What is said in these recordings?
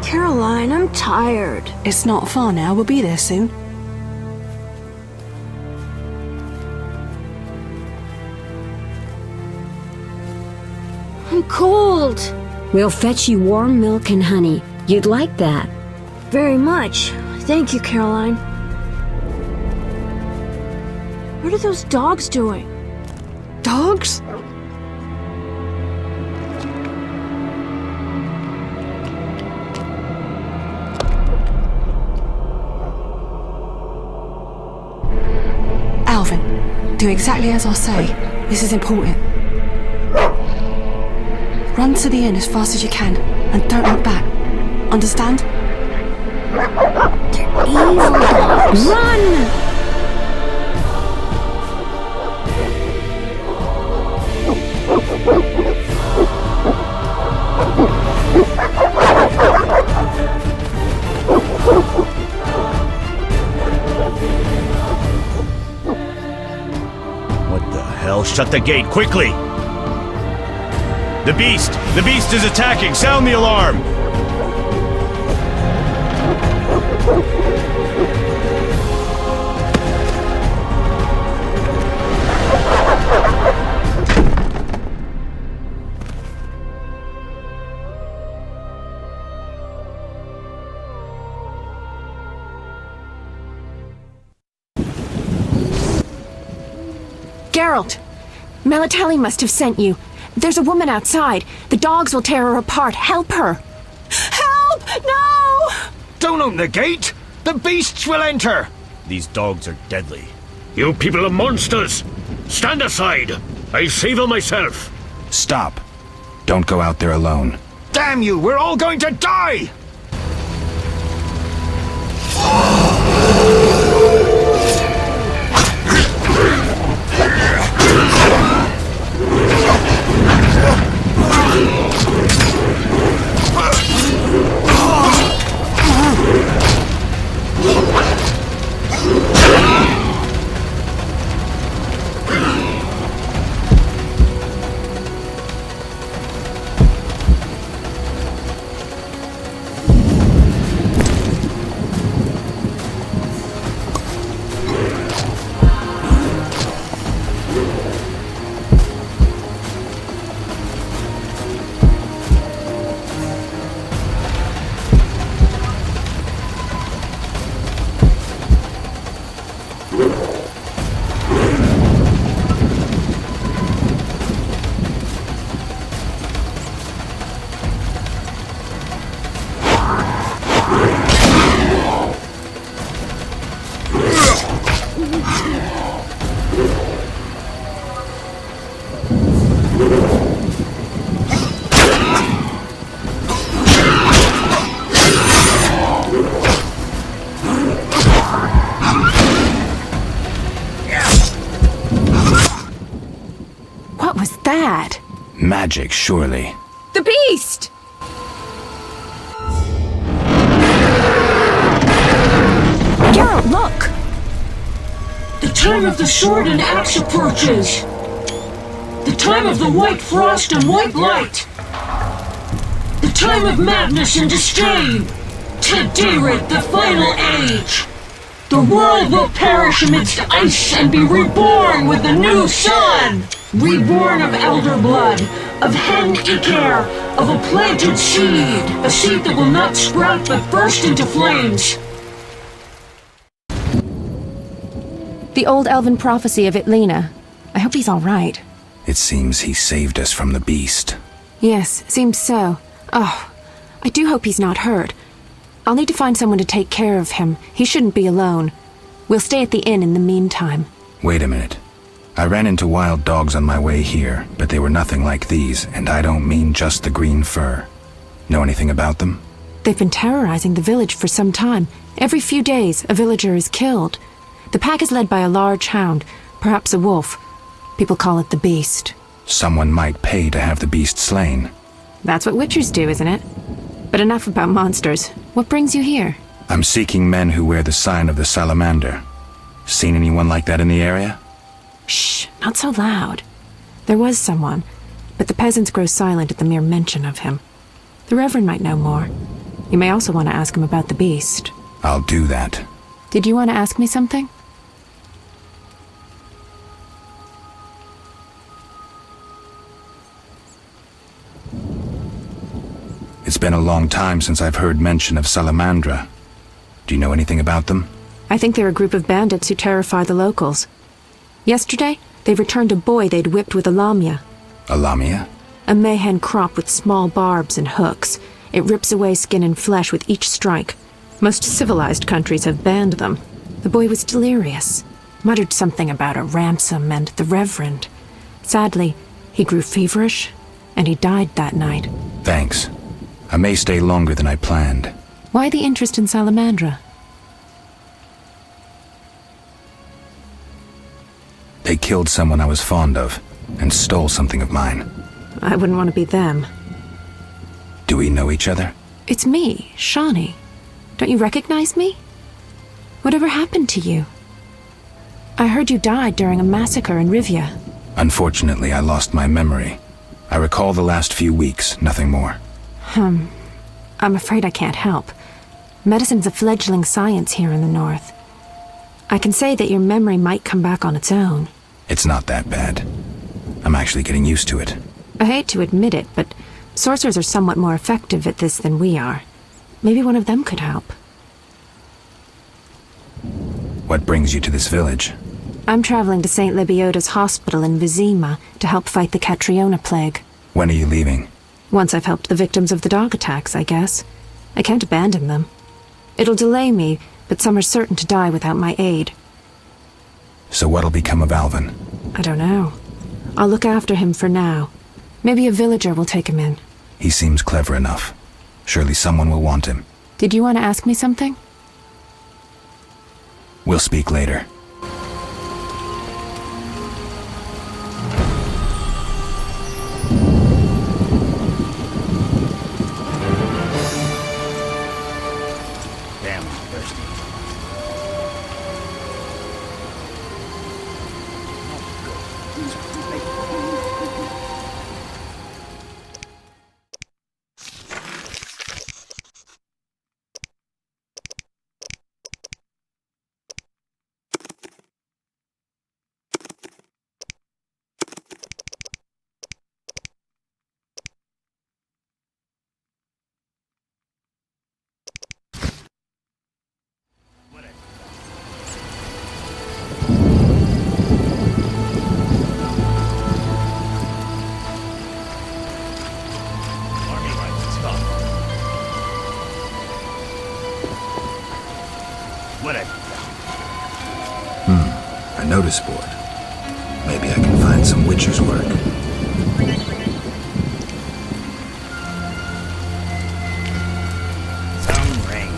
Caroline, I'm tired. It's not far now. We'll be there soon. I'm cold. We'll fetch you warm milk and honey. You'd like that. Very much. Thank you, Caroline. What are those dogs doing? Dogs? Alvin, do exactly as I say. This is important. Run to the inn as fast as you can, and don't look back. Understand? They're evil dogs. Run! What the hell? Shut the gate, quickly! The beast! The beast is attacking! Sound the alarm! Geralt! Melatelli must have sent you. There's a woman outside. The dogs will tear her apart. Help her! Help! No! Don't open the gate! The beasts will enter! These dogs are deadly. You people are monsters! Stand aside! I'll save them myself! Stop. Don't go out there alone. Damn you! We're all going to die! What was that? Magic, surely. The beast! Geralt, look! The time of the sword and axe approaches. The time of the white frost and white light. The time of madness and disdain. Today, the final age. The world will perish amidst ice and be reborn with the new sun. Reborn of elder blood, of hen Iker, of a planted seed. A seed that will not sprout but burst into flames. The old elven prophecy of Itlena. I hope he's all right. It seems he saved us from the beast. Yes, seems so. Oh, I do hope he's not hurt. I'll need to find someone to take care of him. He shouldn't be alone. We'll stay at the inn in the meantime. Wait a minute. I ran into wild dogs on my way here, but they were nothing like these, and I don't mean just the green fur. Know anything about them? They've been terrorizing the village for some time. Every few days, a villager is killed. The pack is led by a large hound, perhaps a wolf. People call it the Beast. Someone might pay to have the beast slain. That's what witchers do, isn't it? But enough about monsters. What brings you here? I'm seeking men who wear the sign of the salamander. Seen anyone like that in the area? Shh, not so loud. There was someone, but the peasants grow silent at the mere mention of him. The Reverend might know more. You may also want to ask him about the beast. I'll do that. Did you want to ask me something? It's been a long time since I've heard mention of Salamandra. Do you know anything about them? I think they're a group of bandits who terrify the locals. Yesterday, they returned a boy they'd whipped with a lamia. A lamia? A mayhen crop with small barbs and hooks. It rips away skin and flesh with each strike. Most civilized countries have banned them. The boy was delirious, muttered something about a ransom and the Reverend. Sadly, he grew feverish, and he died that night. Thanks. I may stay longer than I planned. Why the interest in Salamandra? They killed someone I was fond of, and stole something of mine. I wouldn't want to be them. Do we know each other? It's me, Shawnee. Don't you recognize me? Whatever happened to you? I heard you died during a massacre in Rivia. Unfortunately, I lost my memory. I recall the last few weeks, nothing more. I'm afraid I can't help. Medicine's a fledgling science here in the north. I can say that your memory might come back on its own. It's not that bad. I'm actually getting used to it. I hate to admit it, but sorcerers are somewhat more effective at this than we are. Maybe one of them could help. What brings you to this village? I'm traveling to St. Lebioda's hospital in Vizima to help fight the Catriona plague. When are you leaving? Once I've helped the victims of the dog attacks, I guess. I can't abandon them. It'll delay me, but some are certain to die without my aid. So what'll become of Alvin? I don't know. I'll look after him for now. Maybe a villager will take him in. He seems clever enough. Surely someone will want him. Did you want to ask me something? We'll speak later. Damn, I'm thirsty. A notice board. Maybe I can find some witcher's work. Some rain.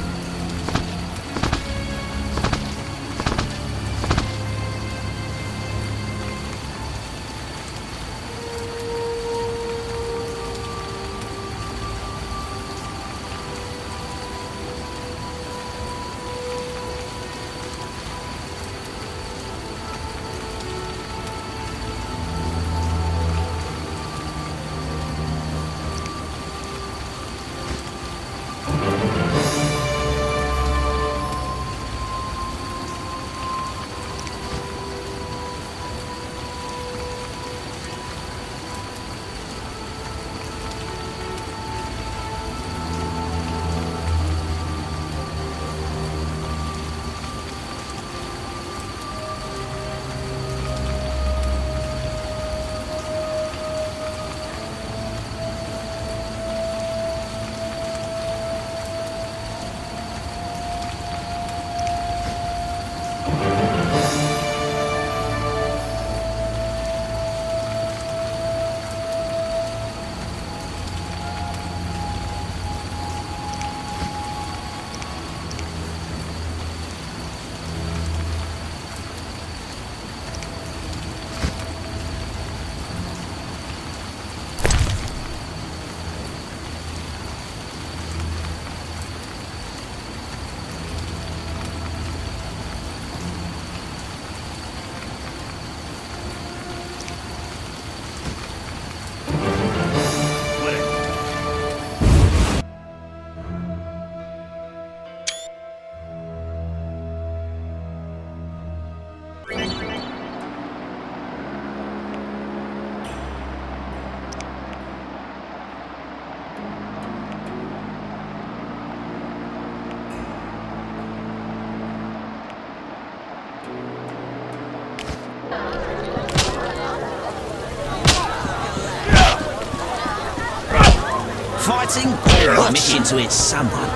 sink all the mission to hit someone.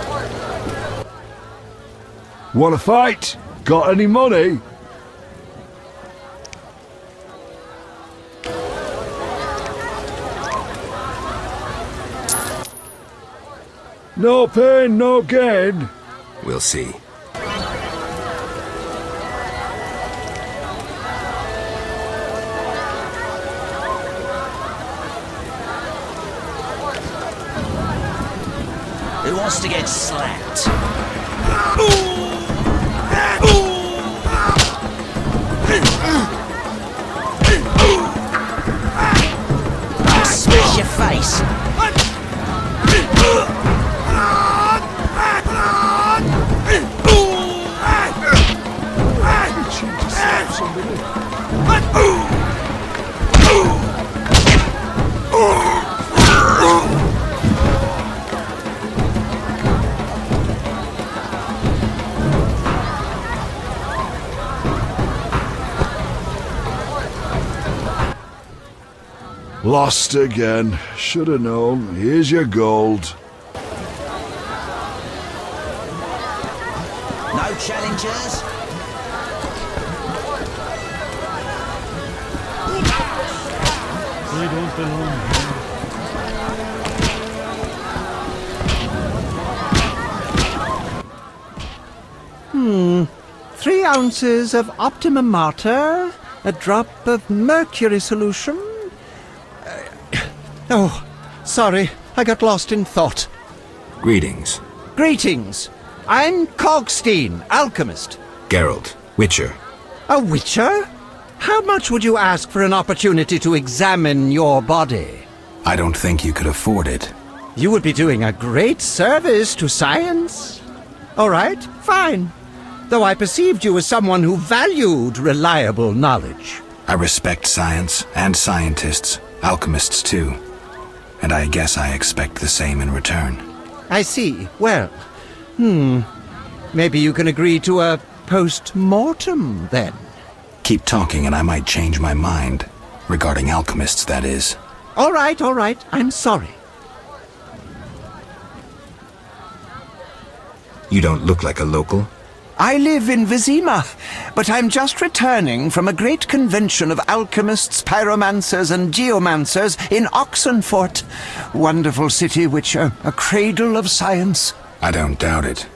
Wanna fight? Got any money? No pain, no gain. We'll see. Who wants to get slapped? Smash your face! Lost again. Should have known. Here's your gold. No challengers? They don't belong here. 3 ounces of optimum mater, a drop of mercury solution. Oh, sorry, I got lost in thought. Greetings. Greetings. I'm Cogstein, alchemist. Geralt, Witcher. A witcher? How much would you ask for an opportunity to examine your body? I don't think you could afford it. You would be doing a great service to science. All right, fine. Though I perceived you as someone who valued reliable knowledge. I respect science and scientists, alchemists too. And I guess I expect the same in return. I see. Well, maybe you can agree to a post-mortem, then. Keep talking and I might change my mind. Regarding alchemists, that is. All right. I'm sorry. You don't look like a local. I live in Vizima, but I'm just returning from a great convention of alchemists, pyromancers, and geomancers in Oxenfurt. Wonderful city, Witcher, a cradle of science. I don't doubt it.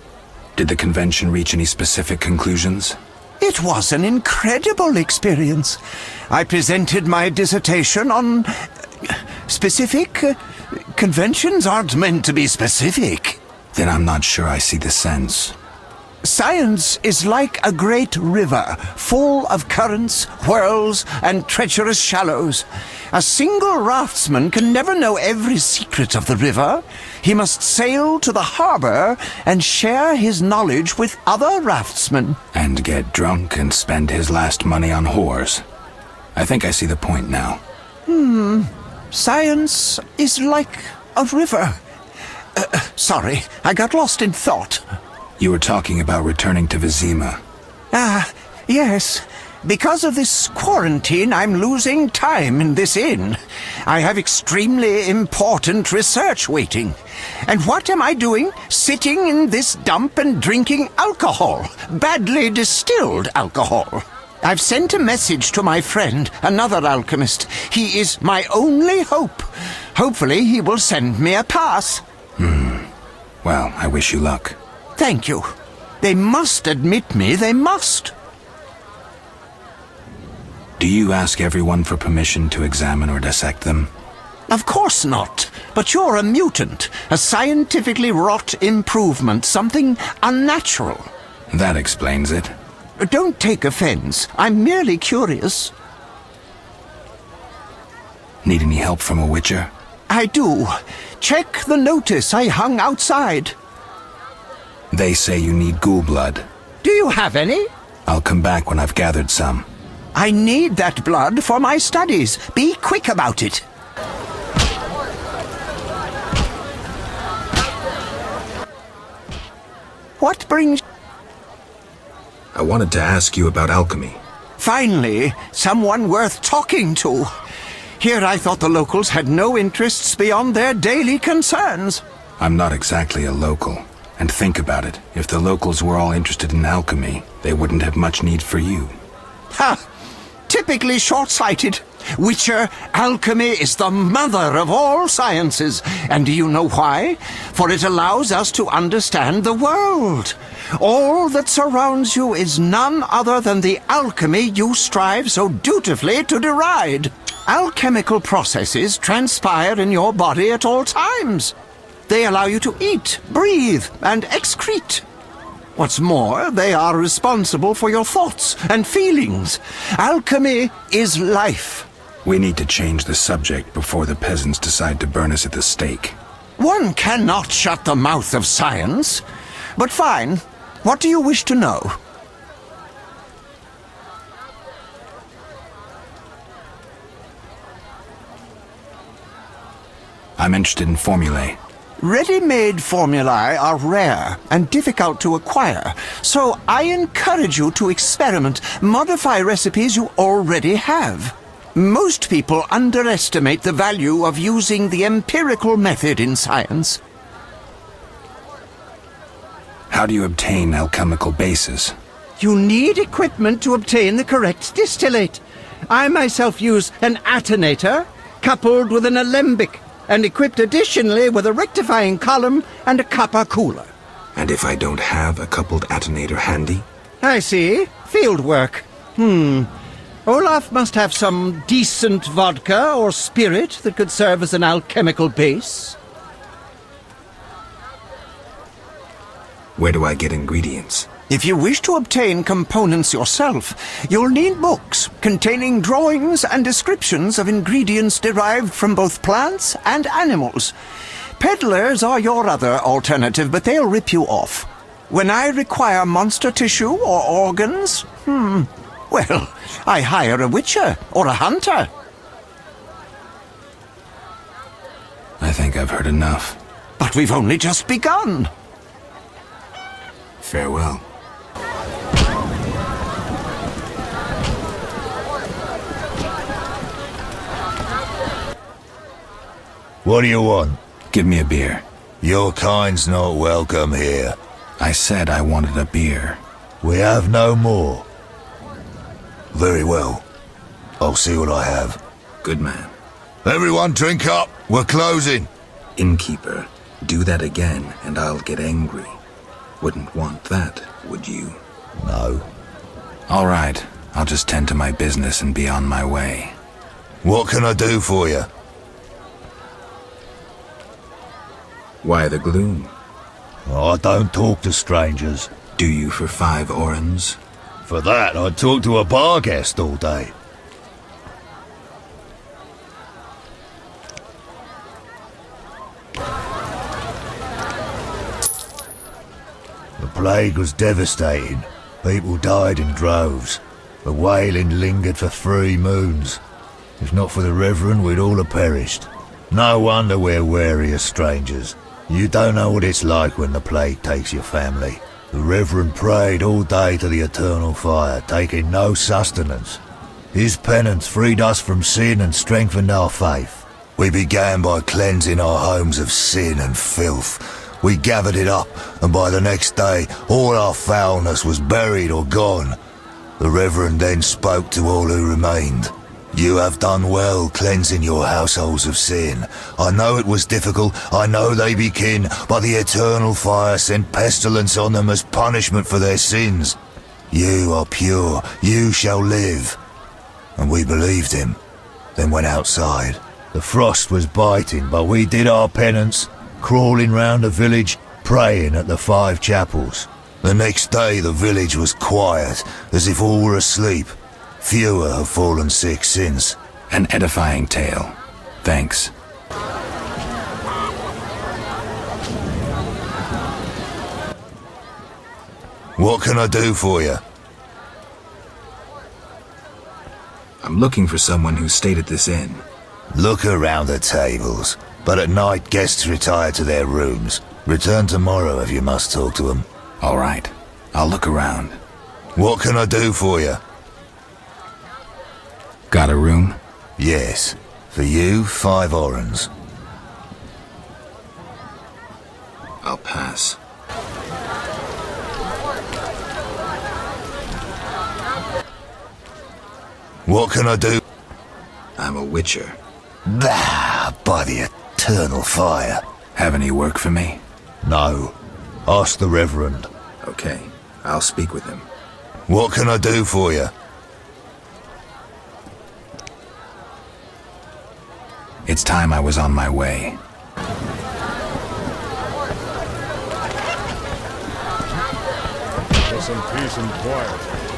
Did the convention reach any specific conclusions? It was an incredible experience. I presented my dissertation on specific. Conventions aren't meant to be specific. Then I'm not sure I see the sense. Science is like a great river, full of currents, whirls, and treacherous shallows. A single raftsman can never know every secret of the river. He must sail to the harbor and share his knowledge with other raftsmen. And get drunk and spend his last money on whores. I think I see the point now. Science is like a river. Sorry, I got lost in thought. You were talking about returning to Vizima. Yes. Because of this quarantine, I'm losing time in this inn. I have extremely important research waiting. And what am I doing? Sitting in this dump and drinking alcohol. Badly distilled alcohol. I've sent a message to my friend, another alchemist. He is my only hope. Hopefully he will send me a pass. Well, I wish you luck. Thank you. They must admit me, they must. Do you ask everyone for permission to examine or dissect them? Of course not. But you're a mutant, a scientifically wrought improvement, something unnatural. That explains it. Don't take offense. I'm merely curious. Need any help from a Witcher? I do. Check the notice I hung outside. They say you need ghoul blood. Do you have any? I'll come back when I've gathered some. I need that blood for my studies. Be quick about it. What brings... I wanted to ask you about alchemy. Finally, someone worth talking to. Here I thought the locals had no interests beyond their daily concerns. I'm not exactly a local. And think about it, if the locals were all interested in alchemy, they wouldn't have much need for you. Ha! Typically short-sighted. Witcher, alchemy is the mother of all sciences. And do you know why? For it allows us to understand the world. All that surrounds you is none other than the alchemy you strive so dutifully to deride. Alchemical processes transpire in your body at all times. They allow you to eat, breathe, and excrete. What's more, they are responsible for your thoughts and feelings. Alchemy is life. We need to change the subject before the peasants decide to burn us at the stake. One cannot shut the mouth of science. But fine. What do you wish to know? I'm interested in formulae. Ready-made formulae are rare and difficult to acquire, so I encourage you to experiment, modify recipes you already have. Most people underestimate the value of using the empirical method in science. How do you obtain alchemical bases? You need equipment to obtain the correct distillate. I myself use an attenator, coupled with an alembic, and equipped additionally with a rectifying column and a copper cooler. And if I don't have a coupled attenator handy? I see. Field work. Olaf must have some decent vodka or spirit that could serve as an alchemical base. Where do I get ingredients? If you wish to obtain components yourself, you'll need books containing drawings and descriptions of ingredients derived from both plants and animals. Peddlers are your other alternative, but they'll rip you off. When I require monster tissue or organs, well, I hire a witcher or a hunter. I think I've heard enough. But we've only just begun. Farewell. What do you want? Give me a beer. Your kind's not welcome here. I said I wanted a beer. We have no more. Very well. I'll see what I have. Good man. Everyone drink up. We're closing. Innkeeper, do that again and I'll get angry. Wouldn't want that, would you? No. All right. I'll just tend to my business and be on my way. What can I do for you? Why the gloom? I don't talk to strangers. Do you for 5 orens? For that, I'd talk to a barghest all day. The plague was devastating. People died in droves. The wailing lingered for 3 moons. If not for the Reverend, we'd all have perished. No wonder we're wary of strangers. You don't know what it's like when the plague takes your family. The Reverend prayed all day to the eternal fire, taking no sustenance. His penance freed us from sin and strengthened our faith. We began by cleansing our homes of sin and filth. We gathered it up, and by the next day, all our foulness was buried or gone. The Reverend then spoke to all who remained. You have done well cleansing your households of sin. I know it was difficult, I know they be kin, but the eternal fire sent pestilence on them as punishment for their sins. You are pure, you shall live. And we believed him, then went outside. The frost was biting, but we did our penance, crawling round the village, praying at the 5 chapels. The next day the village was quiet, as if all were asleep. Fewer have fallen sick since. An edifying tale. Thanks. What can I do for you? I'm looking for someone who stayed at this inn. Look around the tables, but at night guests retire to their rooms. Return tomorrow if you must talk to them. All right. I'll look around. What can I do for you? Got a room? Yes. For you, 5 orens. I'll pass. What can I do? I'm a witcher. Bah, by the eternal fire. Have any work for me? No. Ask the Reverend. Okay, I'll speak with him. What can I do for you? It's time I was on my way. For some peace and quiet.